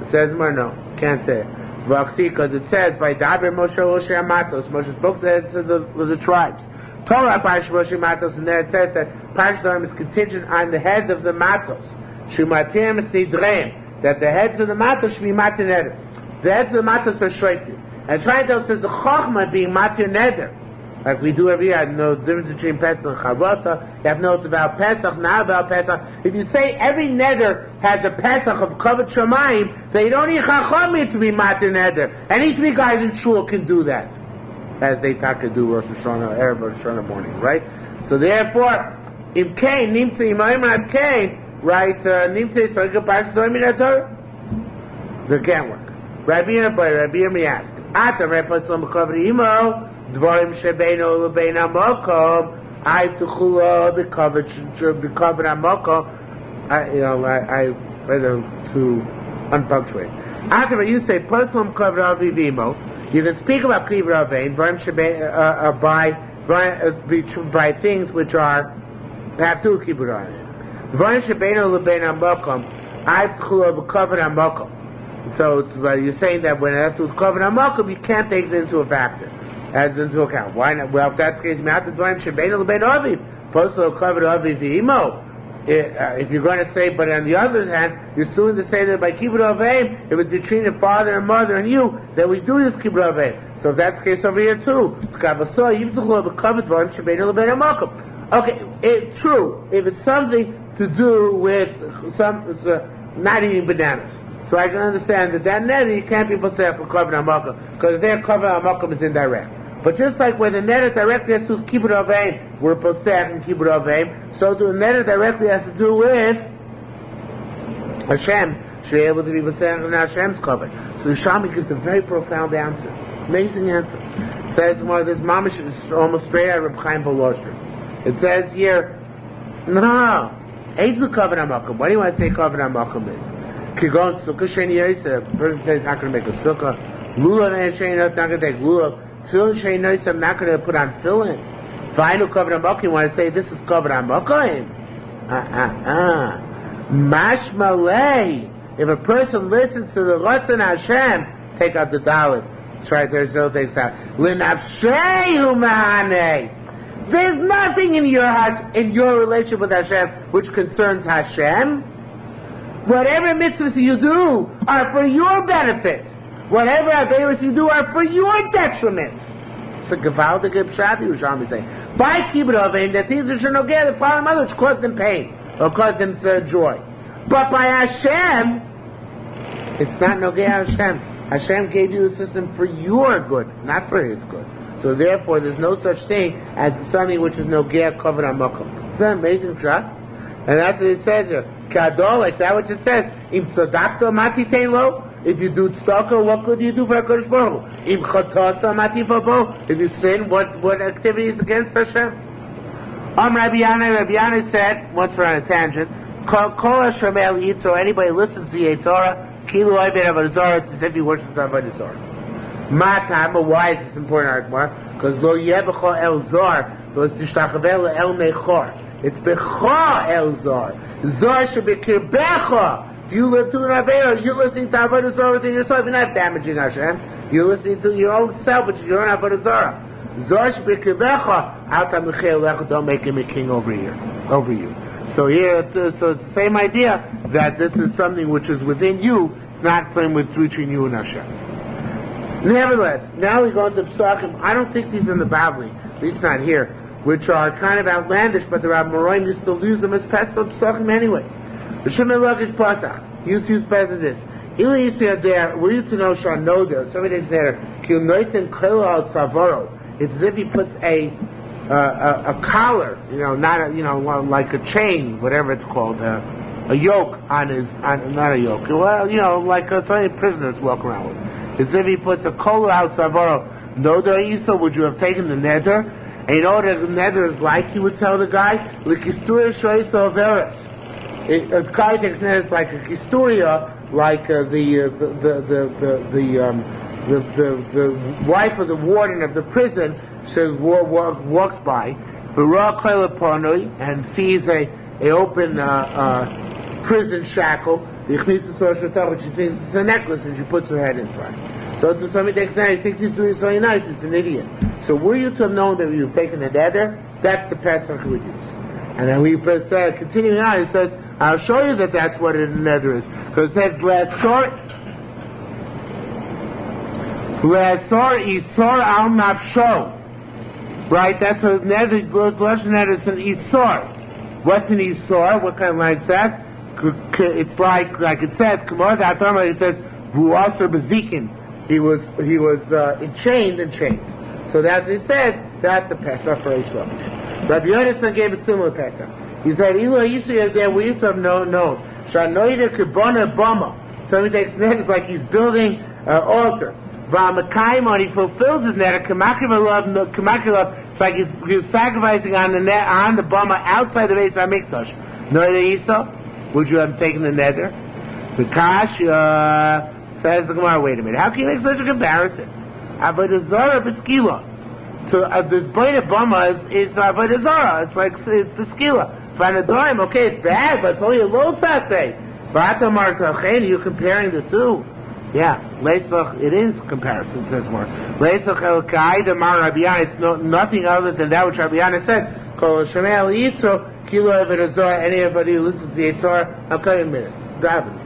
It says, no, can't say it. Because it says, by Daber Moshe Osher Matos, Moshe spoke to the tribes. Torah Parsh Moshe Matos, and there it says that Parsh is contingent on the head of the Matos. Shumatim Sidreim, that the heads of the Matos should be Matir Neder. The heads of the Matos are Shoiftim. And Shvaintel says the Chochmah being Matir Neder. Like we do every year, I know the difference between Pesach and Chavota. You have notes about Pesach, not about Pesach. If you say every neder has a Pesach of Kavod Shamayim, so you don't need Chachamim to be Matir Neder. Any three guys in Shul can do that. As they taka do Rosh Hashanah, Erev Rosh Hashanah morning, right? So therefore, if Cain, Nimtze Imayim Ad Cain, right, Nimtze Soika Parsh Doimin Ador, that can't work. Rabbi Yirmi asked, Ata Repatzom Kavod Imo, Dvarim shebeinu lebein hamokom, I've to chula b'kavod hamokom. I read to unpunctuate. After you say personal kavod avivimo, you can speak about kibbut avein, dvarim shebein by things which are have two kibbut avein. Dvarim shebeinu lebein hamokom, I've to chula b'kavod hamokom. So you're saying that when that's with kavod hamokom, you can't take it into a factor. As into account. Why not? Well, if that's the case, if you're going to say, but on the other hand, you're still going to say that by kibbut avim, if it's between the father and mother and you, that we do this kibbut avim. So if that's the case over here too, Okay, true. If it's something to do with not eating bananas, so I can understand that neder you can't be posech for covered amakom because their covered amakom is indirect. But just like when the neder directly has to keep it aveim, we're posech and keep it aveim. So the neder directly has to do with Hashem. Should be able to be posech and Hashem's covered. So Yerushalmi gives a very profound answer, amazing answer. It says more this mamish is almost straight out of Reb Chaim Volozhin. It says here, no. Eizu covered amakom. What do you want to say covered amakom is? Kigon sukkah sheni yosef. The person says he's not going to make a sukkah. Lulav and sheni not going to take lulav. Tefillin sheni yosef. I'm not going to put on tefillin. V'ainu covered amakom. You want to say this is covered amakom? Mashmalei. If a person listens to the Ratzon Hashem, take out the dalet. That's right. There's no things out. L'nafshei u'mahanei. There's nothing in your relationship with Hashem which concerns Hashem. Whatever mitzvahs you do are for your benefit. Whatever averos you do are for your detriment. It's a gewaltige pshat, Yerushalmi saying. By kibbut avein, the things which are nogeh the father and mother, which cause them pain or cause them joy. But by Hashem, it's not nogeh Hashem. Hashem gave you the system for your good, not for His good. So therefore, there's no such thing as something which is no gear covered on makom. Isn't that amazing, shot? And that's what it says here. Kadol, like that, which it says. Im tzedakta mati tein lo. If you do tzedakah, what good do you do for HaKadosh Baruch Hu? Im chatasa mati fabo. If you sin, what activity is against Hashem? Rabbi Yana said, once we're on a tangent, Kol Hashem eat, so anybody listens to Yetzorah, kilu oived avodah zarah, it's as if he worships avodah zarah. Matam, why is this important, Arkmar? Because lo yebecha el zar, because tishtachaveh el mechor. It's becha el zar. Zar should be kirbecha. If you live to an avera, you're listening to avodah zarah within yourself. You're not damaging Hashem. You're listening to your own self, but you're not avodah zarah. Zar should be kirbecha. Alta michel lecha. Don't make him a king over you. So here, it's the same idea that this is something which is within you. It's not something between you and Hashem. Nevertheless, now we go into Pesachim. I don't think these are in the Bavli, at least not here, which are kind of outlandish, but the Rav Moroim used to use them as Pesachim anyway. The Shemei Lakish Pesach, used to use Pesach this. Ili Yisrael there, were you to know Shanoda, somebody is there, Kil Noisen Kelo Al Tzavoro. It's as if he puts a collar, like a chain, whatever it's called, a yoke not a yoke, well, like some prisoners walk around with. It's if he puts a kola out Savaro, Noda Isa, would you have taken the neder? And you know what the neder is like, he would tell the guy, L'kisturia shoisa averes. A guy takes neder, it's like a kisturia, like the wife of the warden of the prison, walks by, and sees a open prison shackle. She thinks it's a necklace, and she puts her head inside. So to somebody takes that, he thinks he's doing something nice. It's an idiot. So were you to have known that you've taken a neder, that's the Pesach we use. And then we continuing on, it says, I'll show you that that's what a neder is. Because it says, Le'asor isor al nafsho. Right? That's what neder, neder is an isor. What's an isor? What kind of line is that? It's like it says, it says, Vuasar Bezikin. He was enchained in chains. So that's it says, that's a Pesach for Eish Lakish. Rabbi Yonasan gave a similar Pesach. He said, Ilo Yisrael there, we used to have known. Shanoida Kibona Bama. Somebody takes net, it's like he's building an altar. V'amakaimon, he fulfills his net, Kamakilov, it's like he's sacrificing on the net, on the Bama outside the Beis HaMikdash. Noida Yisrael? Would you have taken the neder? The Kasha says the Gemara, wait a minute, how can you make such a comparison? Avodah Zarah b'skila. So this Beit Bama is Avodah Zarah. It's like, it's b'skila. V'anadorim, okay, it's bad, but it's only a low saseh. V'atamar tachein, you're comparing the two. Yeah, Leisach, it is comparison, says more. Leisach el ka'ida mar Rabbi Yana, it's nothing other than that which Rabbi Yana said. Kol Shemei el Yitzro, Kilo Avodah Zarah, anybody who listens to Yitzhar, I'll cut in a minute. Daven.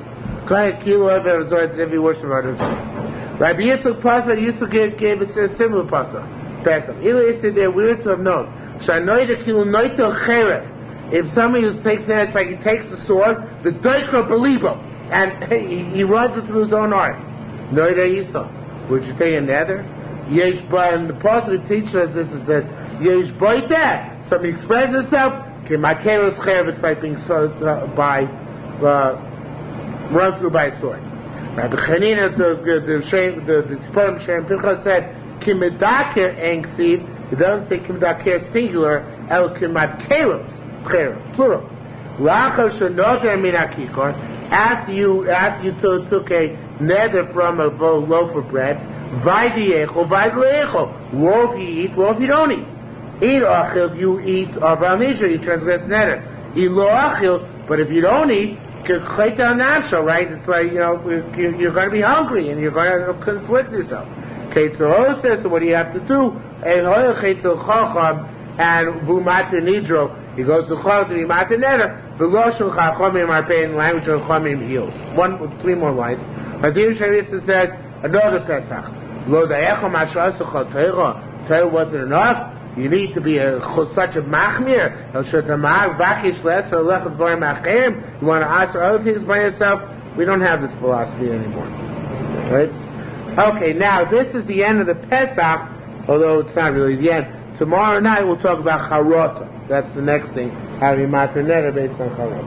Kilo Avodah Zarah, it's every worship of Avodah Zarah. Rabbi Yitzchak Pasach used to give a similar Pasach. Pesach. Ila said there, we were to have known. If somebody who takes that, it's like he takes the sword, the doikra belibo, and he runs it through his own heart. Noida Yisrael. Would you take a nether? Yesh ba, and the pasuk teaches us this. It says yesh baita. Somebody expresses himself. Kimakeros cherev. It's like being run through by a sword. Rabbi Chanina, the Tzipor Shem Pinchas said kimedaker enksiv. It doesn't say kimedaker singular. El kimakeros cherev plural. Lachar shenoter min hakikor. After you took a nether from a loaf of bread, vaydiyecho, vaydleyecho. Wolf you eat, wolf you don't eat. Eat achil, if you eat aval nishra, you transgress nether. Eat lo achil, but if you don't eat, right? It's like, you're going to be hungry and you're going to conflict yourself. Ketzor says, so what do you have to do? And vumat nidro. He goes to Chol to be Matan Neder. V'loshul Chachomim are paying language of Chachomim heals. 3 more lines. Hadir Sharitza says another Pesach. Lo da'echo mashasachol Torah. Torah wasn't enough. You need to be such a machmir. El shetamar vakish lesser lechat dvarim achim. You want to answer other things by yourself. We don't have this philosophy anymore. Right? Okay, now this is the end of the Pesach, although it's not really the end. Tomorrow night we'll talk about Charota. That's the next thing, having Matan Neder based on Charota.